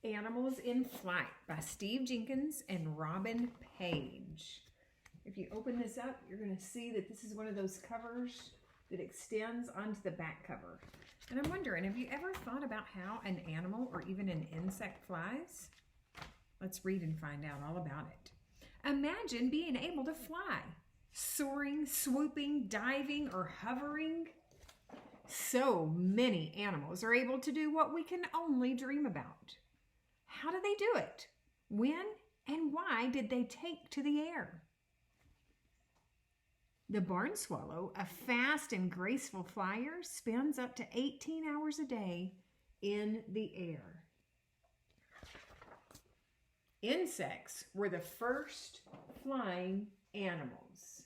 Animals in Flight by Steve Jenkins and Robin Page. If you open this up, you're going to see that this is one of those covers that extends onto the back cover. And I'm wondering, have you ever thought about how an animal or even an insect flies? Let's read and find out all about it. Imagine being able to fly, soaring, swooping, diving, or hovering. So many animals are able to do what we can only dream about. How do they do it? When and why did they take to the air? The barn swallow, a fast and graceful flyer, spends up to 18 hours a day in the air. Insects were the first flying animals.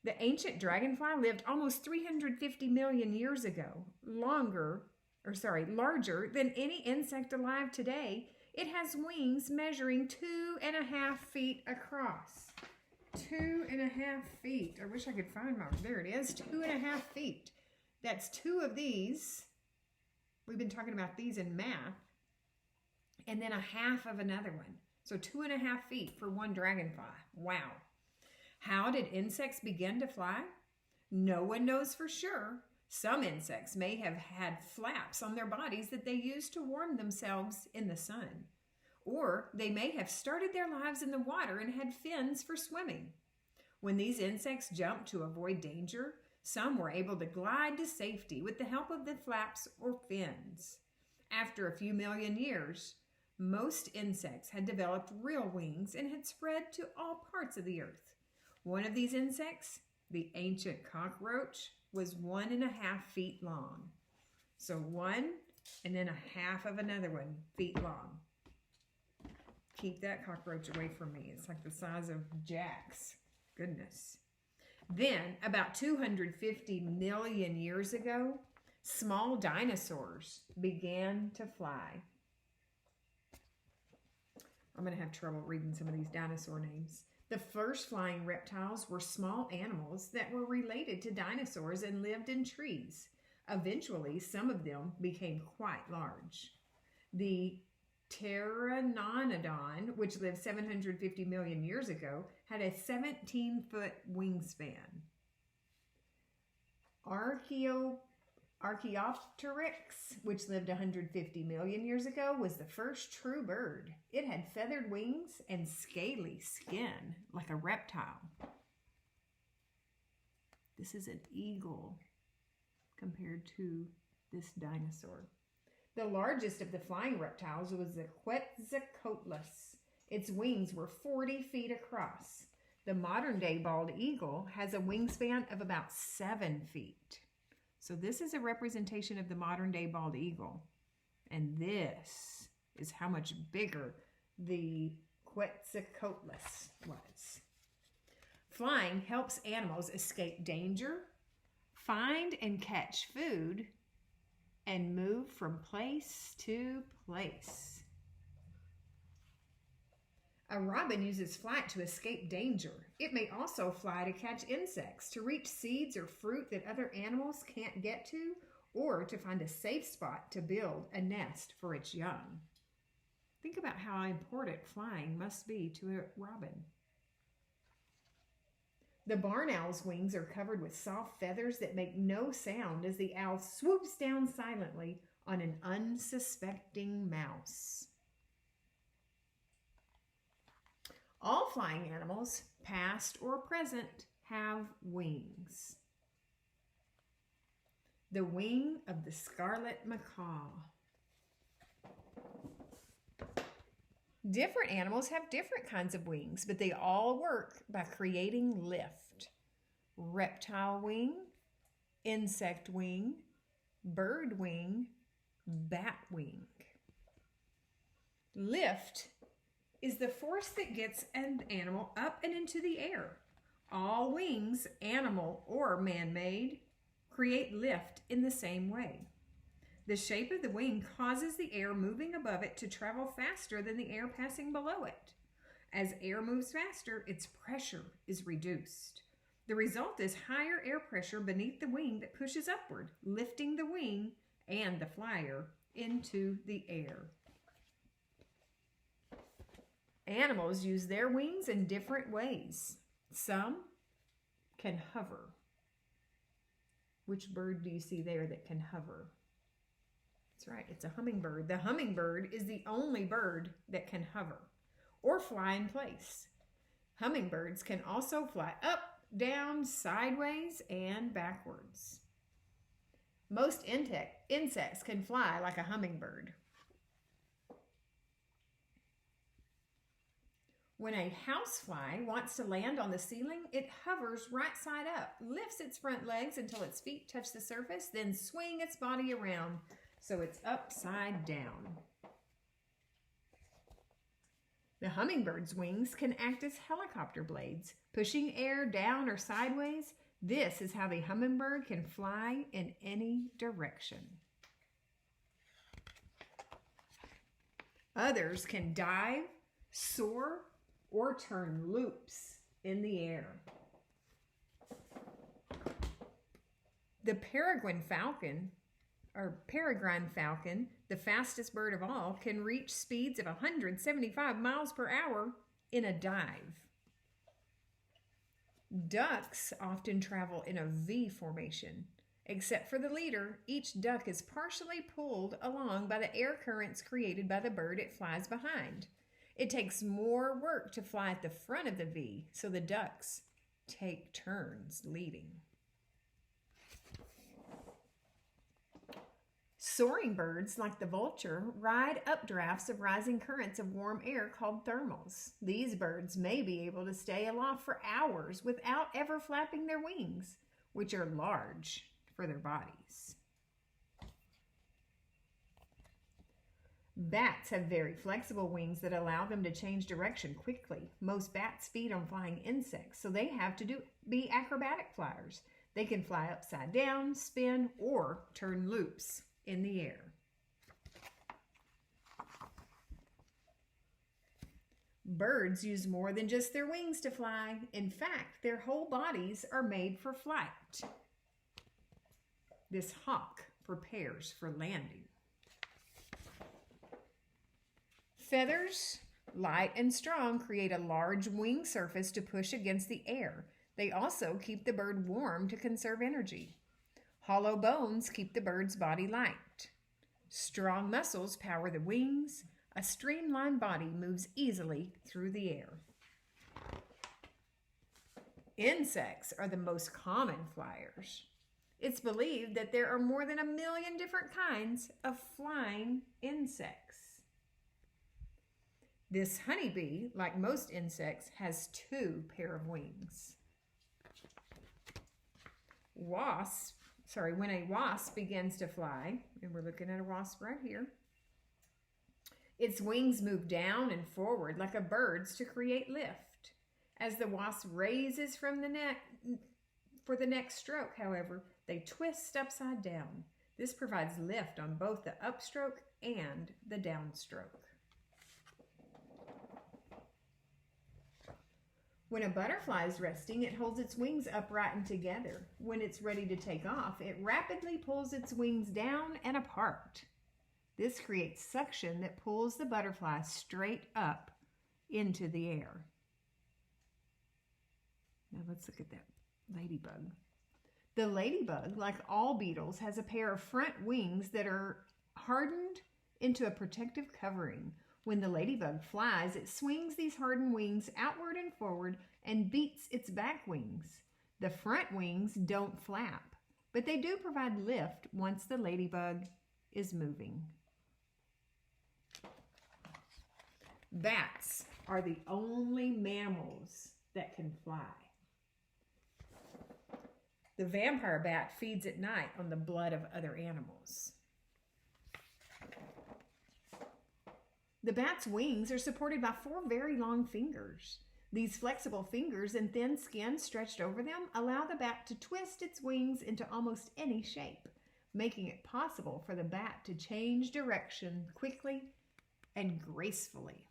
The ancient dragonfly lived almost 350 million years ago, larger than any insect alive today. It has wings measuring 2.5 feet across. 2.5 feet. I wish I could find mine. There it is, 2.5 feet. That's two of these. We've been talking about these in math. And then a half of another one. So 2.5 feet for one dragonfly. Wow. How did insects begin to fly? No one knows for sure. Some insects may have had flaps on their bodies that they used to warm themselves in the sun. Or they may have started their lives in the water and had fins for swimming. When these insects jumped to avoid danger, some were able to glide to safety with the help of the flaps or fins. After a few million years, most insects had developed real wings and had spread to all parts of the earth. One of these insects, the ancient cockroach, was 1.5 feet long. So 1 and then a half of another 1 feet long. Keep that cockroach away from me. It's like the size of Jack's. Goodness. Then, about 250 million years ago, small dinosaurs began to fly. I'm going to have trouble reading some of these dinosaur names. The first flying reptiles were small animals that were related to dinosaurs and lived in trees. Eventually, some of them became quite large. The Pteranodon, which lived 750 million years ago, had a 17-foot wingspan. Archaeopteryx, which lived 150 million years ago, was the first true bird. It had feathered wings and scaly skin, like a reptile. This is an eagle compared to this dinosaur. The largest of the flying reptiles was the Quetzalcoatlus. Its wings were 40 feet across. The modern-day bald eagle has a wingspan of about 7 feet. So this is a representation of the modern-day bald eagle. And this is how much bigger the Quetzalcoatlus was. Flying helps animals escape danger, find and catch food, and move from place to place. A robin uses flight to escape danger. It may also fly to catch insects, to reach seeds or fruit that other animals can't get to, or to find a safe spot to build a nest for its young. Think about how important flying must be to a robin. The barn owl's wings are covered with soft feathers that make no sound as the owl swoops down silently on an unsuspecting mouse. All flying animals, past or present, have wings. The wing of the scarlet macaw. Different animals have different kinds of wings, but they all work by creating lift. Reptile wing, insect wing, bird wing, bat wing. Lift is the force that gets an animal up and into the air. All wings, animal or man-made, create lift in the same way. The shape of the wing causes the air moving above it to travel faster than the air passing below it. As air moves faster, its pressure is reduced. The result is higher air pressure beneath the wing that pushes upward, lifting the wing and the flyer into the air. Animals use their wings in different ways. Some can hover. Which bird do you see there that can hover? That's right, it's a hummingbird. The hummingbird is the only bird that can hover or fly in place. Hummingbirds can also fly up, down, sideways, and backwards. Most insects can fly like a hummingbird. When a housefly wants to land on the ceiling, it hovers right side up, lifts its front legs until its feet touch the surface, then swing its body around so it's upside down. The hummingbird's wings can act as helicopter blades, pushing air down or sideways. This is how the hummingbird can fly in any direction. Others can dive, soar, or turn loops in the air. The peregrine falcon, the fastest bird of all, can reach speeds of 175 miles per hour in a dive. Ducks often travel in a V formation. Except for the leader, each duck is partially pulled along by the air currents created by the bird it flies behind. It takes more work to fly at the front of the V, so the ducks take turns leading. Soaring birds, like the vulture, ride updrafts of rising currents of warm air called thermals. These birds may be able to stay aloft for hours without ever flapping their wings, which are large for their bodies. Bats have very flexible wings that allow them to change direction quickly. Most bats feed on flying insects, so they have to be acrobatic flyers. They can fly upside down, spin, or turn loops in the air. Birds use more than just their wings to fly. In fact, their whole bodies are made for flight. This hawk prepares for landing. Feathers, light and strong, create a large wing surface to push against the air. They also keep the bird warm to conserve energy. Hollow bones keep the bird's body light. Strong muscles power the wings. A streamlined body moves easily through the air. Insects are the most common flyers. It's believed that there are more than 1 million different kinds of flying insects. This honeybee, like most insects, has 2 pairs of wings. When a wasp begins to fly, and we're looking at a wasp right here, its wings move down and forward like a bird's to create lift. As the wasp raises from the neck for the next stroke, however, they twist upside down. This provides lift on both the upstroke and the downstroke. When a butterfly is resting, it holds its wings upright and together. When it's ready to take off, it rapidly pulls its wings down and apart. This creates suction that pulls the butterfly straight up into the air. Now let's look at that ladybug. The ladybug, like all beetles, has a pair of front wings that are hardened into a protective covering. When the ladybug flies, it swings these hardened wings outward and forward and beats its back wings. The front wings don't flap, but they do provide lift once the ladybug is moving. Bats are the only mammals that can fly. The vampire bat feeds at night on the blood of other animals. The bat's wings are supported by 4 very long fingers. These flexible fingers and thin skin stretched over them allow the bat to twist its wings into almost any shape, making it possible for the bat to change direction quickly and gracefully.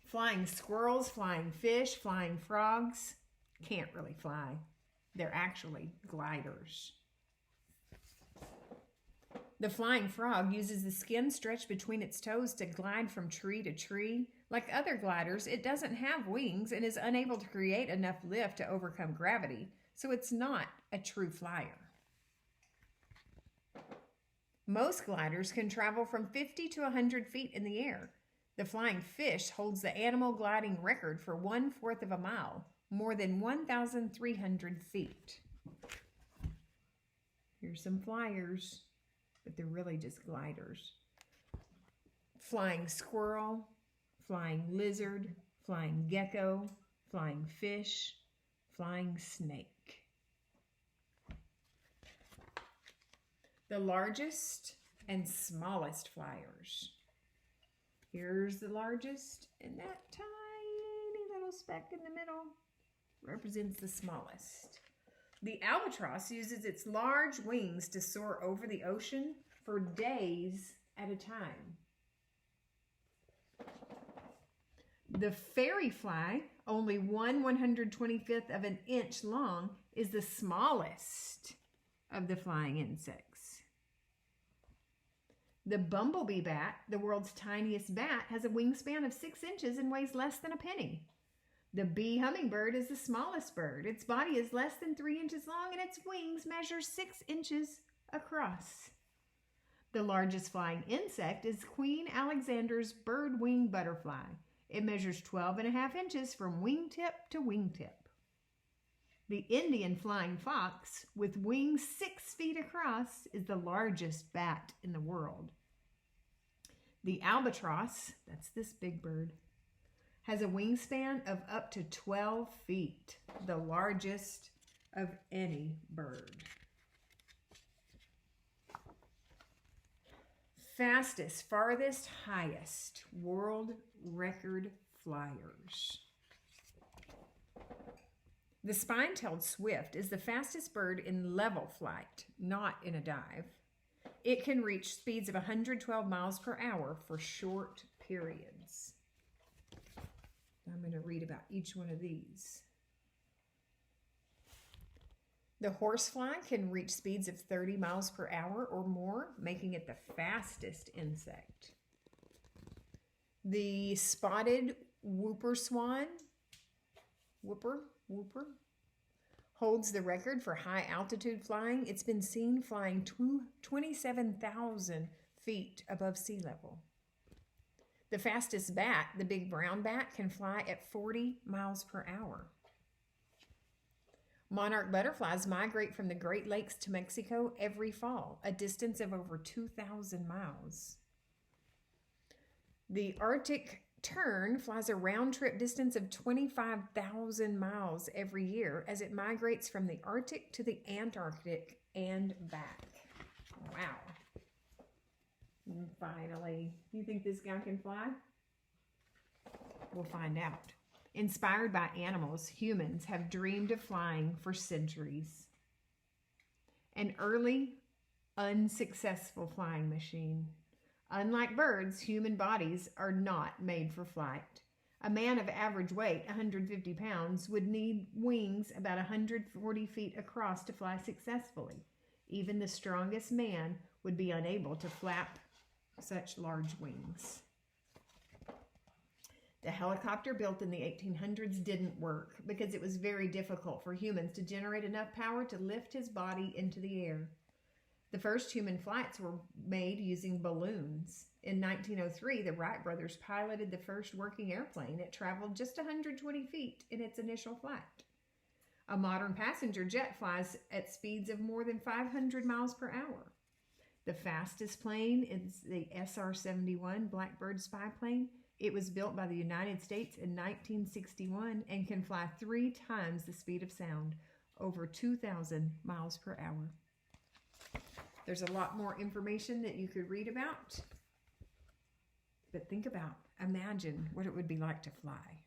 Flying squirrels, flying fish, flying frogs can't really fly. They're actually gliders. The flying frog uses the skin stretched between its toes to glide from tree to tree. Like other gliders, it doesn't have wings and is unable to create enough lift to overcome gravity, so it's not a true flyer. Most gliders can travel from 50 to 100 feet in the air. The flying fish holds the animal gliding record for 1/4 of a mile, more than 1,300 feet. Here's some flyers, but they're really just gliders. Flying squirrel, flying lizard, flying gecko, flying fish, flying snake. The largest and smallest flyers. Here's the largest, and that tiny little speck in the middle represents the smallest. The albatross uses its large wings to soar over the ocean for days at a time. The fairy fly, only 1/125th of an inch long, is the smallest of the flying insects. The bumblebee bat, the world's tiniest bat, has a wingspan of 6 inches and weighs less than a penny. The bee hummingbird is the smallest bird. Its body is less than 3 inches long and its wings measure 6 inches across. The largest flying insect is Queen Alexander's bird-wing butterfly. It measures 12.5 inches from wingtip to wingtip. The Indian flying fox, with wings 6 feet across, is the largest bat in the world. The albatross, that's this big bird, has a wingspan of up to 12 feet, the largest of any bird. Fastest, farthest, highest world record flyers. The spine-tailed swift is the fastest bird in level flight, not in a dive. It can reach speeds of 112 miles per hour for short periods. I'm going to read about each one of these. The horsefly can reach speeds of 30 miles per hour or more, making it the fastest insect. The spotted whooper swan, whooper, holds the record for high altitude flying. It's been seen flying 27,000 feet above sea level. The fastest bat, the big brown bat, can fly at 40 miles per hour. Monarch butterflies migrate from the Great Lakes to Mexico every fall, a distance of over 2,000 miles. The Arctic tern flies a round-trip distance of 25,000 miles every year as it migrates from the Arctic to the Antarctic and back. Wow. And finally, you think this guy can fly? We'll find out. Inspired by animals, humans have dreamed of flying for centuries. An early, unsuccessful flying machine. Unlike birds, human bodies are not made for flight. A man of average weight, 150 pounds, would need wings about 140 feet across to fly successfully. Even the strongest man would be unable to flap such large wings. The helicopter built in the 1800s didn't work because it was very difficult for humans to generate enough power to lift his body into the air. The first human flights were made using balloons. In 1903, the Wright brothers piloted the first working airplane. It traveled just 120 feet in its initial flight. A modern passenger jet flies at speeds of more than 500 miles per hour. The fastest plane is the SR-71 Blackbird spy plane. It was built by the United States in 1961 and can fly 3 times the speed of sound, over 2,000 miles per hour. There's a lot more information that you could read about, but imagine what it would be like to fly.